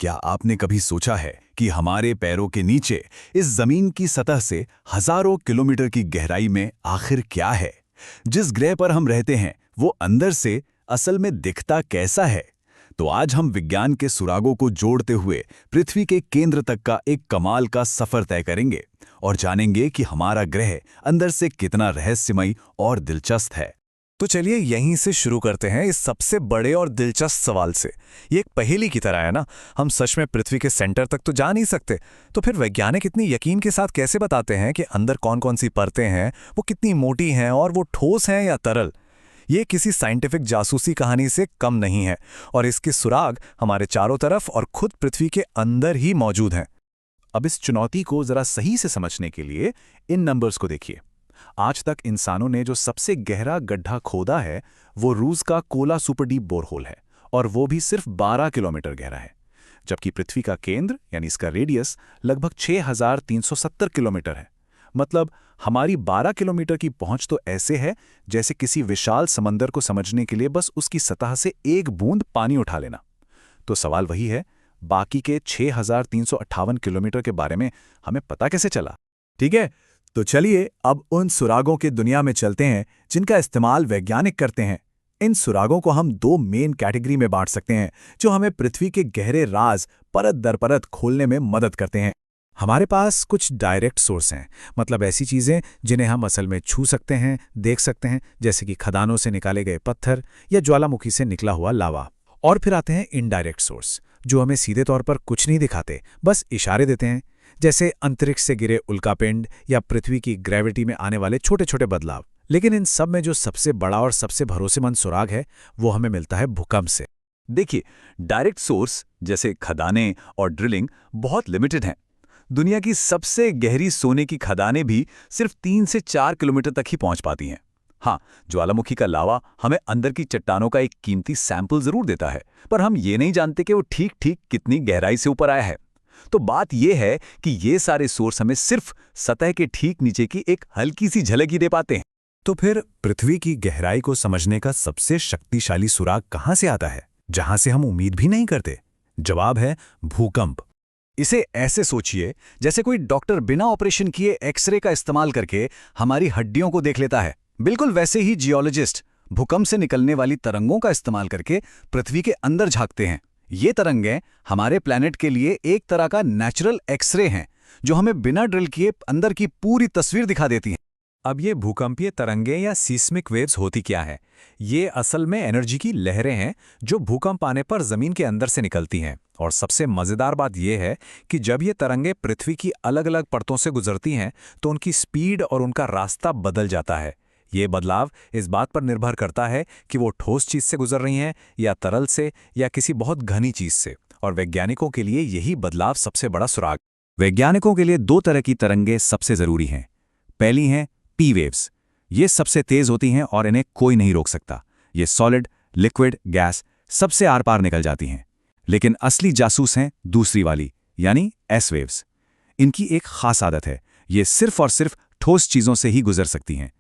क्या आपने कभी सोचा है कि हमारे पैरों के नीचे इस जमीन की सतह से हजारों किलोमीटर की गहराई में आखिर क्या है? जिस ग्रह पर हम रहते हैं वो अंदर से असल में दिखता कैसा है? तो आज हम विज्ञान के सुरागों को जोड़ते हुए पृथ्वी के केंद्र तक का एक कमाल का सफर तय करेंगे और जानेंगे कि हमारा ग्रह अंदर से कितना रहस्यमयी और दिलचस्प है। तो चलिए यहीं से शुरू करते हैं इस सबसे बड़े और दिलचस्प सवाल से। ये एक पहेली की तरह है ना। हम सच में पृथ्वी के सेंटर तक तो जा नहीं सकते, तो फिर वैज्ञानिक इतनी यकीन के साथ कैसे बताते हैं कि अंदर कौन कौन सी परतें हैं, वो कितनी मोटी हैं और वो ठोस हैं या तरल? ये किसी साइंटिफिक जासूसी कहानी से कम नहीं है, और इसके सुराग हमारे चारों तरफ और खुद पृथ्वी के अंदर ही मौजूद हैं। अब इस चुनौती को जरा सही से समझने के लिए इन नंबर्स को देखिए। आज तक इंसानों ने जो सबसे गहरा गड्ढा खोदा है वो रूस का कोला सुपर डीप बोरहोल है, और वो भी सिर्फ 12 किलोमीटर गहरा है। जबकि पृथ्वी का केंद्र यानी इसका रेडियस लगभग 6370 किलोमीटर है। मतलब हमारी 12 किलोमीटर की पहुंच तो ऐसे है जैसे किसी विशाल समंदर को समझने के लिए बस उसकी सतह से एक बूंद पानी उठा लेना। तो सवाल वही है, बाकी के 6358 किलोमीटर के बारे में हमें पता कैसे चला? ठीक है, तो चलिए अब उन सुरागों की दुनिया में चलते हैं जिनका इस्तेमाल वैज्ञानिक करते हैं। इन सुरागों को हम दो मेन कैटेगरी में बांट सकते हैं, जो हमें पृथ्वी के गहरे राज परत दर परत खोलने में मदद करते हैं। हमारे पास कुछ डायरेक्ट सोर्स हैं, मतलब ऐसी चीज़ें जिन्हें हम असल में छू सकते हैं, देख सकते हैं, जैसे कि खदानों से निकाले गए पत्थर या ज्वालामुखी से निकला हुआ लावा। और फिर आते हैं इनडायरेक्ट सोर्स, जो हमें सीधे तौर पर कुछ नहीं दिखाते, बस इशारे देते हैं, जैसे अंतरिक्ष से गिरे उल्कापिंड या पृथ्वी की ग्रेविटी में आने वाले छोटे छोटे बदलाव। लेकिन इन सब में जो सबसे बड़ा और सबसे भरोसेमंद सुराग है वो हमें मिलता है भूकंप से। देखिए, डायरेक्ट सोर्स जैसे खदानें और ड्रिलिंग बहुत लिमिटेड हैं। दुनिया की सबसे गहरी सोने की खदानें भी सिर्फ 3 से 4 किलोमीटर तक ही पहुंच पाती हैं। हाँ, ज्वालामुखी का लावा हमें अंदर की चट्टानों का एक कीमती सैंपल जरूर देता है, पर हम ये नहीं जानते कि वो ठीक ठीक कितनी गहराई से ऊपर आया है। तो बात यह है कि ये सारे सोर्स हमें सिर्फ सतह के ठीक नीचे की एक हल्की सी झलक ही दे पाते हैं। तो फिर पृथ्वी की गहराई को समझने का सबसे शक्तिशाली सुराग कहां से आता है, जहां से हम उम्मीद भी नहीं करते? जवाब है भूकंप। इसे ऐसे सोचिए जैसे कोई डॉक्टर बिना ऑपरेशन किए एक्सरे का इस्तेमाल करके हमारी हड्डियों को देख लेता है। बिल्कुल वैसे ही जियोलॉजिस्ट भूकंप से निकलने वाली तरंगों का इस्तेमाल करके पृथ्वी के अंदर झांकते हैं। ये तरंगें हमारे प्लैनेट के लिए एक तरह का नेचुरल एक्सरे हैं, जो हमें बिना ड्रिल किए अंदर की पूरी तस्वीर दिखा देती हैं। अब ये भूकंपीय तरंगें या सीस्मिक वेव्स होती क्या है? ये असल में एनर्जी की लहरें हैं जो भूकंप आने पर जमीन के अंदर से निकलती हैं। और सबसे मजेदार बात यह है कि जब ये तरंगें पृथ्वी की अलग अलग परतों से गुजरती हैं तो उनकी स्पीड और उनका रास्ता बदल जाता है। ये बदलाव इस बात पर निर्भर करता है कि वो ठोस चीज से गुजर रही हैं या तरल से या किसी बहुत घनी चीज से। और वैज्ञानिकों के लिए यही बदलाव सबसे बड़ा सुराग। वैज्ञानिकों के लिए दो तरह की तरंगें सबसे जरूरी हैं। पहली हैं पी वेव्स। ये सबसे तेज होती हैं और इन्हें कोई नहीं रोक सकता। ये सॉलिड, लिक्विड, गैस सबसे आर पार निकल जाती हैं। लेकिन असली जासूस हैं दूसरी वाली, यानी एस वेव्स। इनकी एक खास आदत है, ये सिर्फ और सिर्फ ठोस चीजों से ही गुजर सकती हैं।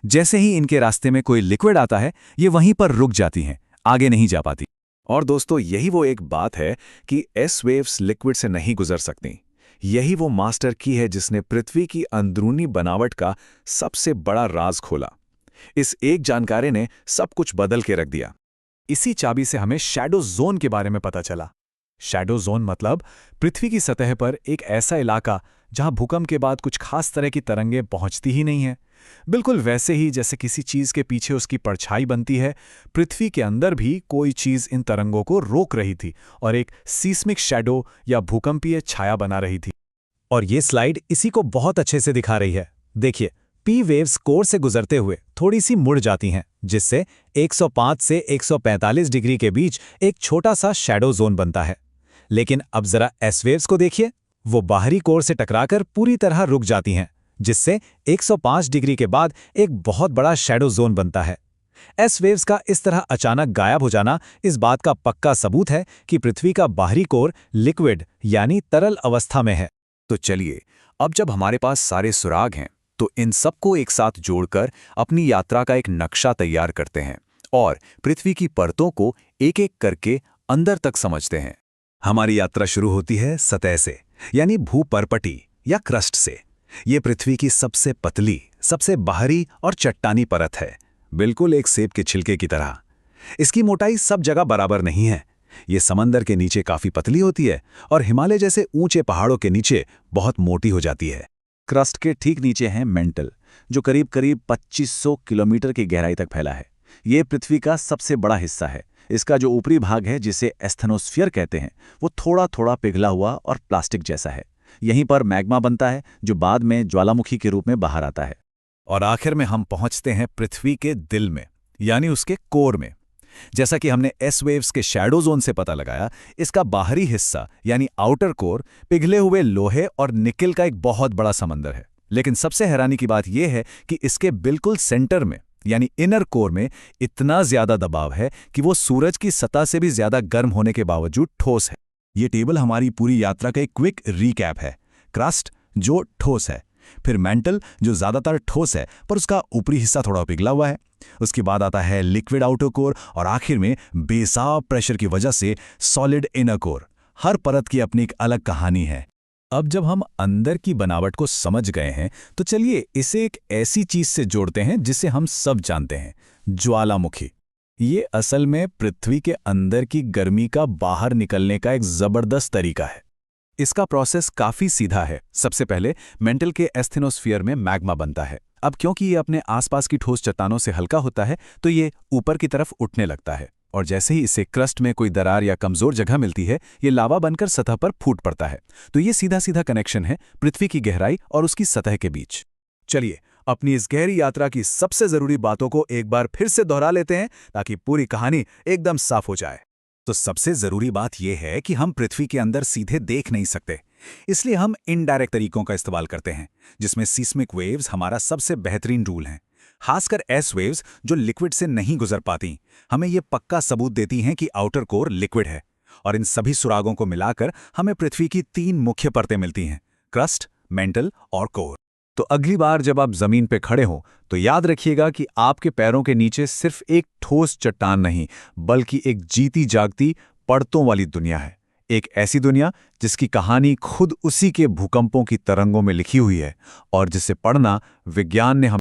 जैसे ही इनके रास्ते में कोई लिक्विड आता है ये वहीं पर रुक जाती हैं, आगे नहीं जा पाती। और दोस्तों, यही वो एक बात है कि एस वेव्स लिक्विड से नहीं गुजर सकती। यही वो मास्टर की है जिसने पृथ्वी की अंदरूनी बनावट का सबसे बड़ा राज खोला। इस एक जानकारी ने सब कुछ बदल के रख दिया। इसी चाबी से हमें शैडो जोन के बारे में पता चला। शैडो जोन मतलब पृथ्वी की सतह पर एक ऐसा इलाका जहां भूकंप के बाद कुछ खास तरह की तरंगें पहुंचती ही नहीं हैं। बिल्कुल वैसे ही जैसे किसी चीज के पीछे उसकी परछाई बनती है, पृथ्वी के अंदर भी कोई चीज इन तरंगों को रोक रही थी और एक सीस्मिक शैडो या भूकंपीय छाया बना रही थी। और ये स्लाइड इसी को बहुत अच्छे से दिखा रही है। देखिए, पी वेव्स कोर से गुजरते हुए थोड़ी सी मुड़ जाती हैं, जिससे 105 से 145 डिग्री के बीच एक छोटा सा शैडो जोन बनता है। लेकिन अब जरा एस वेव्स को देखिए, वो बाहरी कोर से टकराकर पूरी तरह रुक जाती हैं, जिससे 105 डिग्री के बाद एक बहुत बड़ा शैडो जोन बनता है। एस वेव्स का इस तरह अचानक गायब हो जाना इस बात का पक्का सबूत है कि पृथ्वी का बाहरी कोर लिक्विड यानी तरल अवस्था में है। तो चलिए, अब जब हमारे पास सारे सुराग हैं तो इन सबको एक साथ जोड़कर अपनी यात्रा का एक नक्शा तैयार करते हैं और पृथ्वी की परतों को एक एक करके अंदर तक समझते हैं। हमारी यात्रा शुरू होती है सतह से, यानी भूपर्पटी या क्रस्ट से। ये पृथ्वी की सबसे पतली, सबसे बाहरी और चट्टानी परत है, बिल्कुल एक सेब के छिलके की तरह। इसकी मोटाई सब जगह बराबर नहीं है। ये समंदर के नीचे काफी पतली होती है और हिमालय जैसे ऊंचे पहाड़ों के नीचे बहुत मोटी हो जाती है। क्रस्ट के ठीक नीचे है मेंटल, जो करीब करीब 2500 किलोमीटर की गहराई तक फैला है। ये पृथ्वी का सबसे बड़ा हिस्सा है। इसका जो ऊपरी भाग है, जिसे एस्थेनोस्फीयर कहते हैं, वो थोड़ा थोड़ा पिघला हुआ और प्लास्टिक जैसा है। यहीं पर मैग्मा बनता है, जो बाद में ज्वालामुखी के रूप में बाहर आता है। और आखिर में हम पहुंचते हैं पृथ्वी के दिल में, यानी उसके कोर में। जैसा कि हमने एस वेव्स के शैडो जोन से पता लगाया, इसका बाहरी हिस्सा यानी आउटर कोर पिघले हुए लोहे और निकेल का एक बहुत बड़ा समंदर है। लेकिन सबसे हैरानी की बात यह है कि इसके बिल्कुल सेंटर में यानी इनर कोर में इतना ज्यादा दबाव है कि वो सूरज की सतह से भी ज्यादा गर्म होने के बावजूद ठोस है। ये टेबल हमारी पूरी यात्रा का एक क्विक रीकैप है। क्रस्ट जो ठोस है, फिर मेंटल जो ज्यादातर ठोस है पर उसका ऊपरी हिस्सा थोड़ा पिघला हुआ है, उसके बाद आता है लिक्विड आउटर कोर और आखिर में बेसाब प्रेशर की वजह से सॉलिड इनर कोर। हर परत की अपनी एक अलग कहानी है। अब जब हम अंदर की बनावट को समझ गए हैं, तो चलिए इसे एक ऐसी चीज से जोड़ते हैं जिसे हम सब जानते हैं, ज्वालामुखी। ये असल में पृथ्वी के अंदर की गर्मी का बाहर निकलने का एक जबरदस्त तरीका है। इसका प्रोसेस काफी सीधा है। सबसे पहले मेंटल के एस्थेनोस्फीयर में मैग्मा बनता है। अब क्योंकि ये अपने आसपास की ठोस चट्टानों से हल्का होता है, तो ये ऊपर की तरफ उठने लगता है और जैसे ही इसे क्रस्ट में कोई दरार या कमजोर जगह मिलती है, ये लावा बनकर सतह पर फूट पड़ता है। तो ये सीधा सीधा कनेक्शन है पृथ्वी की गहराई और उसकी सतह के बीच। चलिए अपनी इस गहरी यात्रा की सबसे जरूरी बातों को एक बार फिर से दोहरा लेते हैं, ताकि पूरी कहानी एकदम साफ हो जाए। तो सबसे जरूरी बात यह है कि हम पृथ्वी के अंदर सीधे देख नहीं सकते, इसलिए हम इनडायरेक्ट तरीकों का इस्तेमाल करते हैं, जिसमें सीस्मिक वेव्स हमारा सबसे बेहतरीन रूल है। खासकर एस वेव्स जो लिक्विड से नहीं गुजर पाती, हमें यह पक्का सबूत देती हैं कि आउटर कोर लिक्विड है। और इन सभी सुरागों को मिलाकर हमें पृथ्वी की 3 मुख्य परतें मिलती हैं, क्रस्ट, मेंटल और कोर। तो अगली बार जब आप जमीन पे खड़े हों, तो याद रखिएगा कि आपके पैरों के नीचे सिर्फ एक ठोस चट्टान नहीं, बल्कि एक जीती जागती परतों वाली दुनिया है। एक ऐसी दुनिया जिसकी कहानी खुद उसी के भूकंपों की तरंगों में लिखी हुई है और जिसे पढ़ना विज्ञान ने